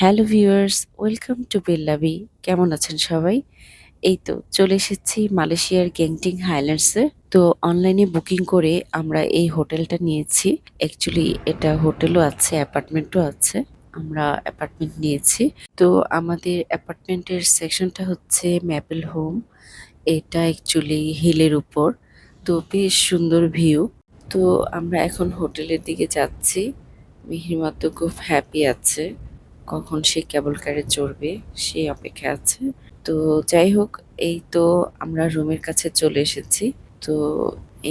Hello viewers, welcome to Bellabi. কেমন আছেন সবাই? এই তো চলে এসেছি মালয়েশিয়ার গেংটিং হাইল্যান্ডসে। তো অনলাইনে বুকিং করে আমরা এই হোটেলটা নিয়েছি। অ্যাকচুয়ালি এটা হোটেলও আছে, অ্যাপার্টমেন্টও আছে। আমরা অ্যাপার্টমেন্ট নিয়েছি। তো আমাদের অ্যাপার্টমেন্টের সেকশনটা হচ্ছে ম্যাপেল হোম। এটা অ্যাকচুয়ালি হিলের উপর। তো বেশ সুন্দর ভিউ। তো আমরা এখন হোটেলের দিকে যাচ্ছি। মিহির তো খুব হ্যাপি আছে, কখন সে কেবল কারে চড়বে সেই অপেক্ষা আছে। তো যাই হোক, এই তো আমরা রুমের কাছে চলে এসেছি। তো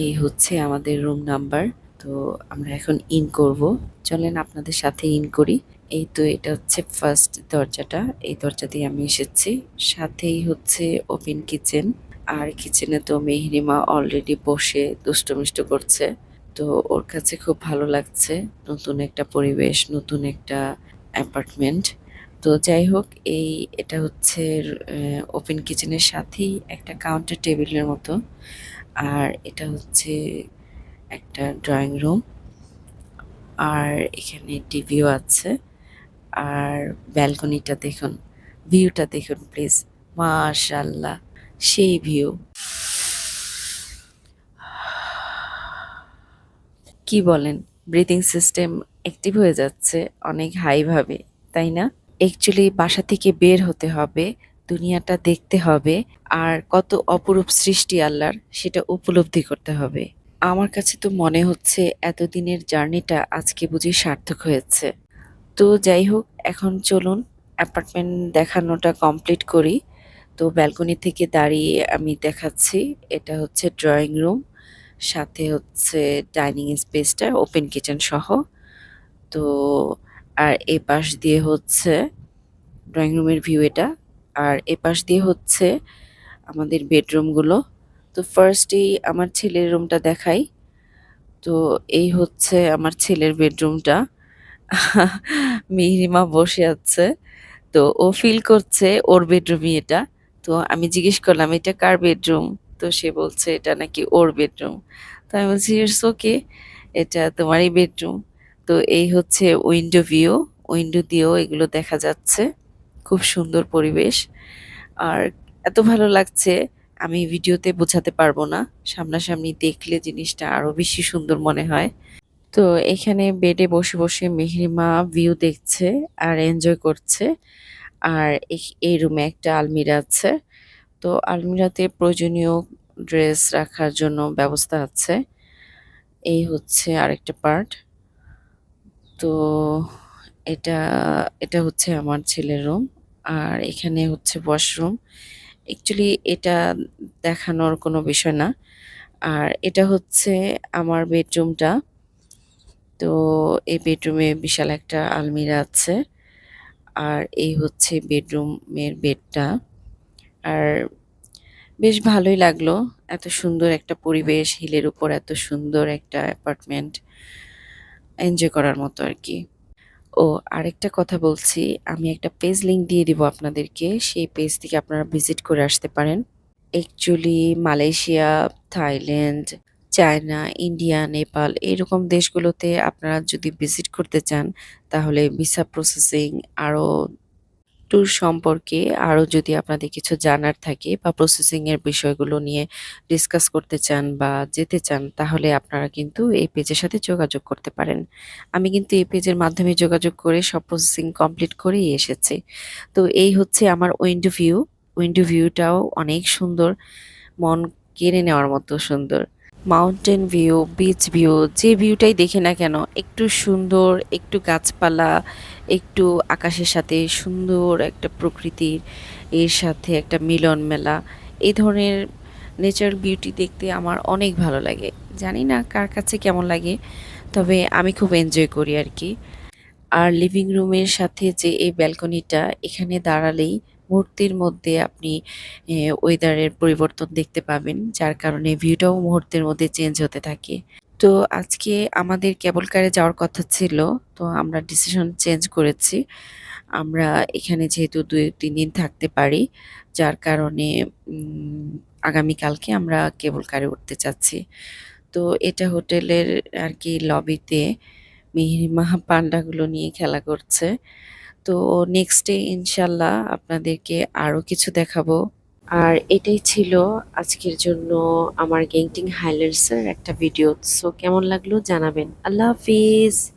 এই হচ্ছে আমাদের রুম নাম্বার। তো আমরা এখন ইন করব। চলেন আপনাদের সাথে ইন করি। এই তো এটা হচ্ছে ফার্স্ট দরজাটা, এই দরজা দিয়ে আমি এসেছি। সাথেই হচ্ছে ওপেন কিচেন। আর কিচেনে তো মেহরিমা অলরেডি বসে দুষ্টুমিষ্টু করছে। তো ওর কাছে খুব ভালো লাগছে, নতুন একটা পরিবেশ, নতুন একটা অ্যাপার্টমেন্ট। তো যাই হোক, এটা হচ্ছে ওপেন কিচেনের সাথেই একটা কাউন্টার টেবিলের মতো। আর এটা হচ্ছে একটা ড্রয়িং রুম। আর এখানে টিভিও আছে। আর ব্যালকনিটা দেখুন, ভিউটা দেখুন প্লিজ। মাশাআল্লাহ, সেই ভিউ। কি বলেন? ব্রিথিং সিস্টেম অ্যাক্টিভ হয়ে যাচ্ছে অনেক হাই ভাবে, তাই না? অ্যাকচুয়ালি বাসা থেকে বের হতে হবে, দুনিয়াটা দেখতে হবে, আর কত অপরূপ সৃষ্টি আল্লাহর সেটা উপলব্ধি করতে হবে। আমার কাছে তো মনে হচ্ছে এতদিনের জার্নিটা আজকে বুঝি সার্থক হয়েছে। তো যাই হোক, এখন চলুন অ্যাপার্টমেন্ট দেখানোটা কমপ্লিট করি। তো ব্যালকনি থেকে দাঁড়িয়ে আমি দেখাচ্ছি। এটা হচ্ছে ড্রয়িং রুম, সাথে হচ্ছে ডাইনিং স্পেসটা ওপেন কিচেন সহ। তো আর এ পাশ দিয়ে হচ্ছে ড্রয়িং রুমের ভিউ এটা। আর এ পাশ দিয়ে হচ্ছে আমাদের বেডরুমগুলো। তো ফার্স্টেই আমার ছেলের রুমটা দেখাই। তো এই হচ্ছে আমার ছেলের বেডরুমটা। মিহিরিমা বসে আছে। তো ও ফিল করছে ওর বেডরুমই এটা। তো আমি জিজ্ঞেস করলাম এটা কার বেডরুম? তো সে বলছে এটা নাকি ওর বেডরুম। তো আমি বলছি ইটস ওকে, এটা তোমারই বেডরুম। তো এই হচ্ছে উইন্ডো ভিউ, উইন্ডো দিয়েও এগুলো দেখা যাচ্ছে। খুব সুন্দর পরিবেশ। আর এত ভালো লাগছে, আমি ভিডিওতে বোঝাতে পারবো না। সামনাসামনি দেখলে জিনিসটা আরো বেশি সুন্দর মনে হয়। তো এখানে বেডে বসে বসে মেহরিমা ভিউ দেখছে আর এনজয় করছে। আর এই রুমে একটা আলমিরা আছে। তো আলমিরাতে প্রয়োজনীয় ড্রেস রাখার জন্য ব্যবস্থা আছে। এই হচ্ছে আরেকটা পার্ট। তো এটা এটা হচ্ছে আমার ছেলের রুম। আর এখানে হচ্ছে ওয়াশরুম। অ্যাকচুয়ালি এটা দেখানোর কোনো বিষয় না। আর এটা হচ্ছে আমার বেডরুমটা। তো এই বেডরুমে বিশাল একটা আলমিরা আছে। আর এই হচ্ছে বেডরুমের বেডটা। আর বেশ ভালোই লাগলো। এত সুন্দর একটা পরিবেশ, হিলের উপর এত সুন্দর একটা অ্যাপার্টমেন্ট, এনজয় করার মতো আরকি। ও আরেকটা কথা বলছি, আমি একটা পেজ লিংক দিয়ে দিব আপনাদেরকে। সেই পেজ থেকে আপনারা ভিজিট করে আসতে পারেন। Actually Malaysia, Thailand, China, India, Nepal এরকম দেশগুলোতে আপনারা যদি ভিজিট করতে চান, তাহলে ভিসা প্রসেসিং আরও ট্যুর সম্পর্কে আরো যদি আপনাদের কিছু জানার থাকে বা প্রসেসিং এর বিষয়গুলো নিয়ে ডিসকাস করতে চান বা যেতে চান, তাহলে আপনারা কিন্তু এই পেজের সাথে যোগাযোগ করতে পারেন। আমি কিন্তু এই পেজের মাধ্যমে যোগাযোগ করে সব প্রসেসিং কমপ্লিট করেই এসেছি। তো এই হচ্ছে আমার উইন্ডো ভিউ। উইন্ডো ভিউটাও অনেক সুন্দর, মন কেড়ে নেওয়ার মতো সুন্দর। মাউন্টেন ভিউ, বিচ ভিউ, যে ভিউটাই দেখি না কেন একটু সুন্দর, একটু গাছপালা, একটু আকাশের সাথে সুন্দর একটা প্রকৃতির, এর সাথে একটা মিলন মেলা, এই ধরনের নেচারাল বিউটি দেখতে আমার অনেক ভালো লাগে। জানি না কার কাছে কেমন লাগে, তবে আমি খুব এনজয় করি আর কি। আর লিভিং রুমের সাথে যে এই ব্যালকনিটা, এখানে দাঁড়ালেই মুহূর্তের মধ্যে আপনি ওয়েদারের পরিবর্তন দেখতে পাবেন, যার কারণে ভিউটাও মুহূর্তের মধ্যে চেঞ্জ হতে থাকে। তো আজকে আমাদের কেবল কারে যাওয়ার কথা ছিল, তো আমরা ডিসিশন চেঞ্জ করেছি। আমরা এখানে যেহেতু ২-৩ দিন থাকতে পারি, যার কারণে উম আগামীকালকে আমরা কেবল কারে উঠতে চাচ্ছি। তো এটা হোটেলের আর কি লবিতে মিহিরিমা পান্ডাগুলো নিয়ে খেলা করছে। তো নেক্সট ডে ইনশাল্লাহ আপনাদেরকে আরো কিছু দেখাবো। আর এটাই ছিল আজকের জন্য আমার গেন্টিং হাইলাইটস এর একটা ভিডিও। সো কেমন লাগলো জানাবেন। আল্লাহ হাফিজ।